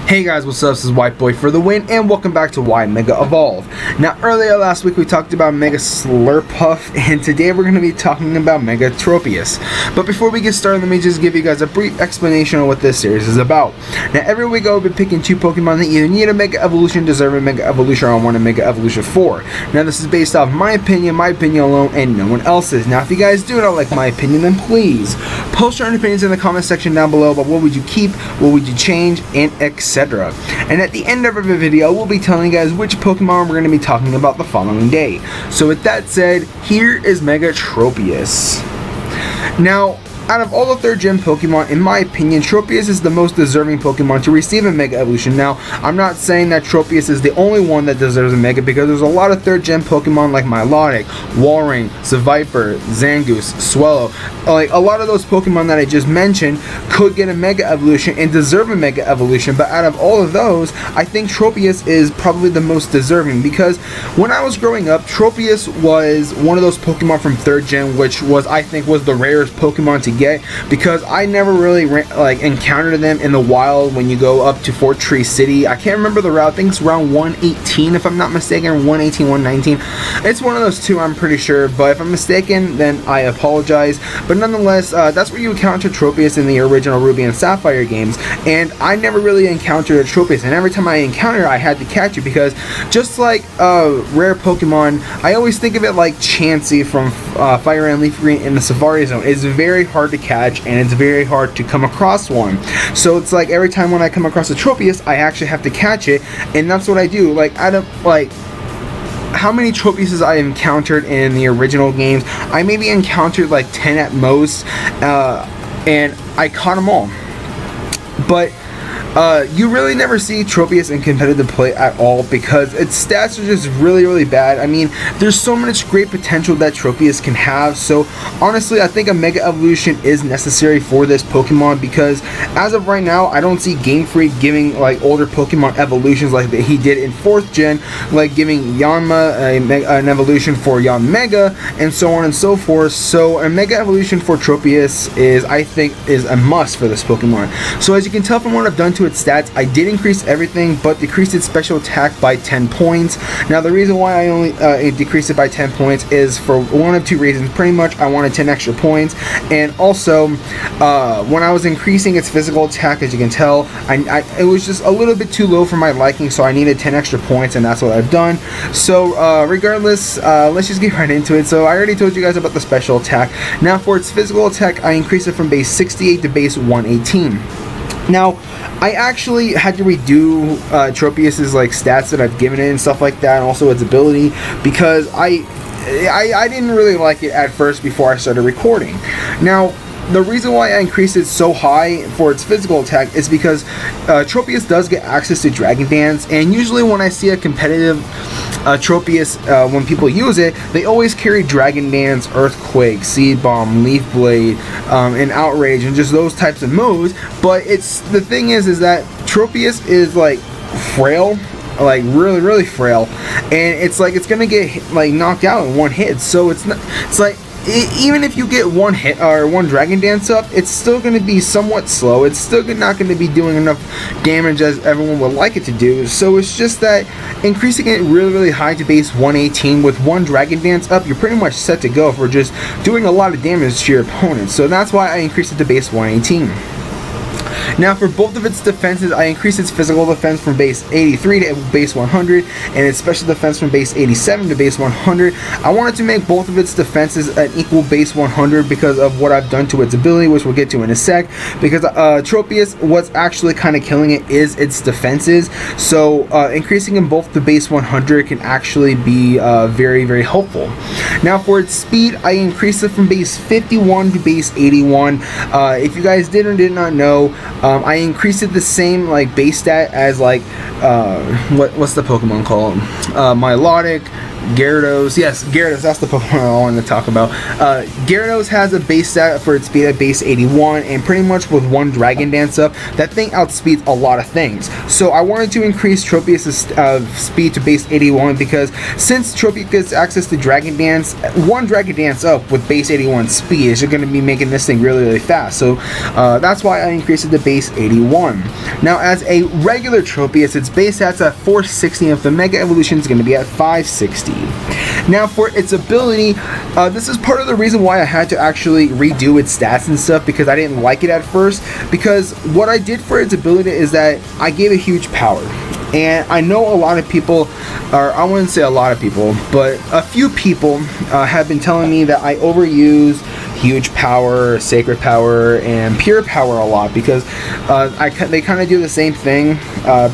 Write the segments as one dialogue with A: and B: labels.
A: Hey guys, what's up? This is White Boy for the win, and welcome back to Why Mega Evolve. Now, earlier last week we talked about Mega Slurpuff, and today we're going to be talking about Mega Tropius. But before we get started, let me just give you guys a brief explanation of what this series is about. Now, every week I'll be picking two Pokemon that either need a Mega Evolution, deserve a Mega Evolution, or want a Mega Evolution for. Now, this is based off my opinion alone, and no one else's. Now, if you guys do not like my opinion, then please post your own opinions in the comment section down below about what would you keep, what would you change, and etc. And at the end of every video, we'll be telling you guys which Pokemon we're going to be talking about the following day. So with that said, here is Mega Tropius. Now, out of all the 3rd gen Pokemon, in my opinion, Tropius is the most deserving Pokemon to receive a Mega Evolution. Now, I'm not saying that Tropius is the only one that deserves a Mega, because there's a lot of 3rd gen Pokemon like Milotic, Walrein, Seviper, Zangoose, Swellow. Like, a lot of those Pokemon that I just mentioned could get a Mega Evolution and deserve a Mega Evolution, but out of all of those, I think Tropius is probably the most deserving, because when I was growing up, Tropius was one of those Pokemon from 3rd gen, which was, I think, was the rarest Pokemon to get, because I never really encountered them in the wild when you go up to Fort Tree City. I can't remember the route. I think it's around 118 if I'm not mistaken, 118, 119. It's one of those two, I'm pretty sure, but if I'm mistaken, then I apologize. But nonetheless, that's where you encounter Tropius in the original Ruby and Sapphire games, and I never really encountered a Tropius, and every time I encountered it, I had to catch it, because just like rare Pokemon, I always think of it like Chansey from Fire and Leaf Green in the Safari Zone. It's very hard to catch, and it's very hard to come across one. So it's like every time when I come across a Tropius, I actually have to catch it, and that's what I do. Like, out of like how many Tropiuses I encountered in the original games, I maybe encountered like 10 at most, and I caught them all. But you really never see Tropius in competitive play at all, because its stats are just really bad. I mean, there's so much great potential that Tropius can have, so honestly, I think a Mega Evolution is necessary for this Pokemon, because as of right now, I don't see Game Freak giving like older Pokemon evolutions like that he did in 4th gen, like giving Yanma an evolution for Yanmega, and so on and so forth. So a Mega Evolution for Tropius is, I think, is a must for this Pokemon. So as you can tell from what I've done to its stats, I did increase everything but decreased its special attack by 10 points. Now, the reason why I only decreased it by 10 points is for one of two reasons. Pretty much, I wanted 10 extra points, and also when I was increasing its physical attack, as you can tell, it was just a little bit too low for my liking, so I needed 10 extra points, and that's what I've done. So regardless, let's just get right into it. So I already told you guys about the special attack. Now, for its physical attack, I increased it from base 68 to base 118. Now, I actually had to redo Tropius's like stats that I've given it and stuff like that, and also its ability, because I didn't really like it at first before I started recording. Now, the reason why I increased it so high for its physical attack is because Tropius does get access to Dragon Dance, and usually when I see a competitive Tropius, when people use it, they always carry Dragon Dance, Earthquake, Seed Bomb, Leaf Blade, and Outrage, and just those types of moves. But the thing is that Tropius is like frail, like really frail, and it's like it's gonna get like knocked out in one hit. So it's like even if you get one hit or one Dragon Dance up, it's still going to be somewhat slow. It's still not going to be doing enough damage as everyone would like it to do. So it's just that increasing it really high to base 118 with one Dragon Dance up, you're pretty much set to go for just doing a lot of damage to your opponent. So that's why I increased it to base 118. Now, for both of its defenses, I increased its physical defense from base 83 to base 100, and its special defense from base 87 to base 100. I wanted to make both of its defenses an equal base 100 because of what I've done to its ability, which we'll get to in a sec. Because Tropius, what's actually kind of killing it is its defenses. So increasing them both to base 100 can actually be very helpful. Now, for its speed, I increased it from base 51 to base 81. If you guys did or did not know, I increased it the same like base stat as like what's the Pokemon called? Milotic, Gyarados, yes, Gyarados, that's the Pokemon I wanted to talk about. Gyarados has a base stat for its speed at base 81, and pretty much with one Dragon Dance up, that thing outspeeds a lot of things. So I wanted to increase Tropius' speed to base 81 because since Tropius gets access to Dragon Dance, one Dragon Dance up with base 81 speed is going to be making this thing really, really fast. So that's why I increased it to base 81. Now, as a regular Tropius, its base stats at 460, and if the Mega Evolution is going to be at 560. Now, for its ability, this is part of the reason why I had to actually redo its stats and stuff, because I didn't like it at first. Because what I did for its ability is that I gave it huge power. And I know a lot of people, or I wouldn't say a lot of people, but a few people have been telling me that I overuse huge power, sacred power, and pure power a lot, because they kind of do the same thing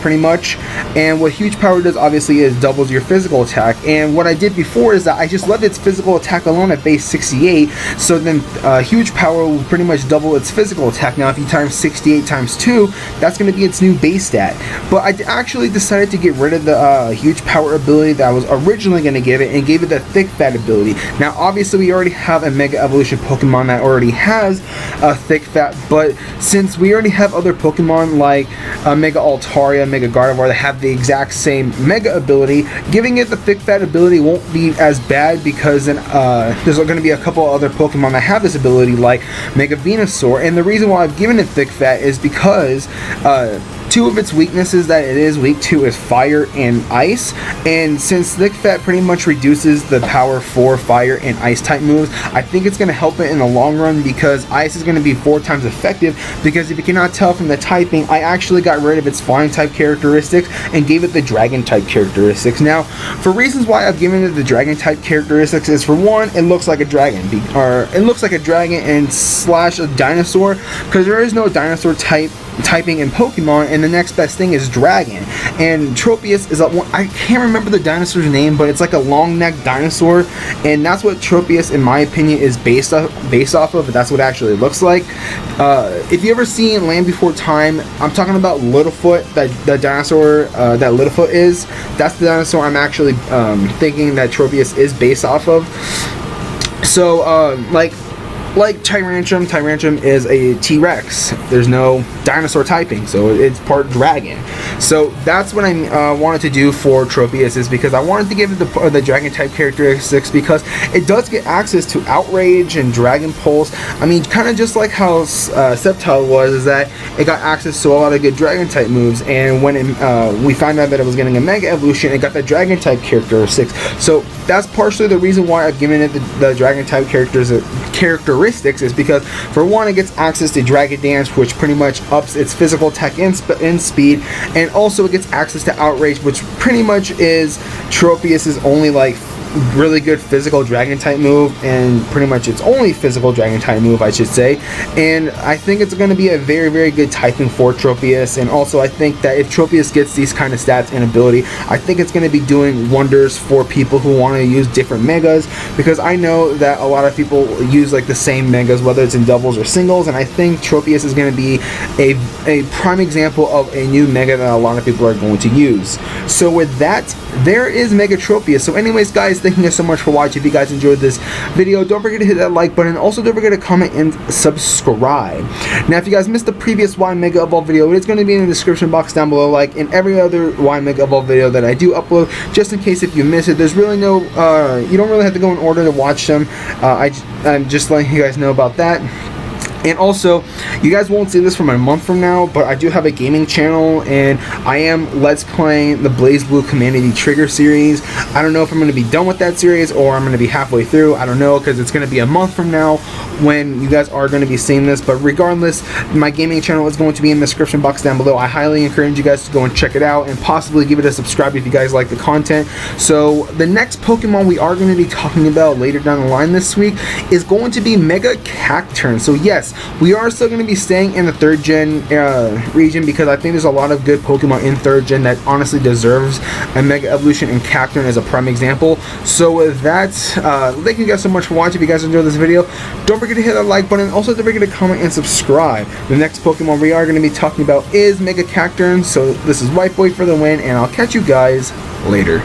A: pretty much. And what huge power does obviously is doubles your physical attack, and what I did before is that I just left its physical attack alone at base 68, so then huge power will pretty much double its physical attack. Now if you times 68 times 2, that's going to be its new base stat. But I actually decided to get rid of the huge power ability that I was originally going to give it, and gave it the thick fat ability. Now obviously we already have a Mega Evolution Pokemon that already has a thick fat, but since we already have other Pokemon like Mega Altaria, Mega Gardevoir that have the exact same Mega ability, giving it the thick fat ability won't be as bad, because then there's going to be a couple other Pokemon that have this ability like Mega Venusaur, and the reason why I've given it thick fat is because two of its weaknesses that it is weak to is fire and ice, and since thick fat pretty much reduces the power for fire and ice type moves, I think it's going to help it in the long run, because ice is going to be 4 times effective. Because if you cannot tell from the typing, I actually got rid of its flying type characteristics and gave it the dragon type characteristics. Now, for reasons why I've given it the dragon type characteristics is, for one, it looks like a dragon, or it looks like a dragon and slash a dinosaur, because there is no dinosaur typing in Pokemon, and the next best thing is dragon. And Tropius is I can't remember the dinosaur's name, but it's like a long-necked dinosaur, and that's what Tropius, in my opinion, is based off of. That's what it actually looks like. If you ever seen Land Before Time, I'm talking about Littlefoot, the dinosaur that Littlefoot is. That's the dinosaur I'm actually thinking that Tropius is based off of. So like Tyrantrum is a T-Rex. There's no dinosaur typing, so it's part dragon. So that's what I wanted to do for Tropius, is because I wanted to give it the dragon type characteristics, because it does get access to Outrage and Dragon Pulse. I mean, kind of just like how Sceptile was, is that it got access to a lot of good dragon type moves, and when we found out that it was getting a Mega Evolution, it got the dragon type characteristics. So that's partially the reason why I've given it the dragon type characteristics, is because, for one, it gets access to Dragon Dance, which pretty much ups its physical attack and speed, and also it gets access to Outrage, which pretty much is Tropius's only like really good physical dragon type move, and pretty much its only physical dragon type move, I should say. And I think it's going to be a very, very good typing for Tropius. And also I think that if Tropius gets these kind of stats and ability, I think it's going to be doing wonders for people who want to use different megas, because I know that a lot of people use like the same megas, whether it's in doubles or singles, and I think Tropius is going to be a prime example of a new mega that a lot of people are going to use. So with that, there is Mega Tropius. So anyways, guys, thank you guys so much for watching. If you guys enjoyed this video, don't forget to hit that like button. Also, don't forget to comment and subscribe. Now, if you guys missed the previous Y Mega Evolve video, it's going to be in the description box down below, like in every other Y Mega Evolve video that I do upload, just in case if you miss it. There's really no, you don't really have to go in order to watch them. I'm just letting you guys know about that. And also, you guys won't see this from a month from now, but I do have a gaming channel, and I am Let's Playing the Blaze Blue Commandity Trigger series. I don't know if I'm going to be done with that series, or I'm going to be halfway through. I don't know, because it's going to be a month from now when you guys are going to be seeing this. But regardless, my gaming channel is going to be in the description box down below. I highly encourage you guys to go and check it out, and possibly give it a subscribe if you guys like the content. So the next Pokemon we are going to be talking about later down the line this week is going to be Mega Cacturne. So yes, we are still going to be staying in the 3rd gen region, because I think there's a lot of good Pokemon in 3rd gen that honestly deserves a Mega Evolution, and Cacturne is a prime example. So with that, thank you guys so much for watching. If you guys enjoyed this video, don't forget to hit that like button. Also, don't forget to comment and subscribe. The next Pokemon we are going to be talking about is Mega Cacturne. So this is White Boy for the win, and I'll catch you guys later.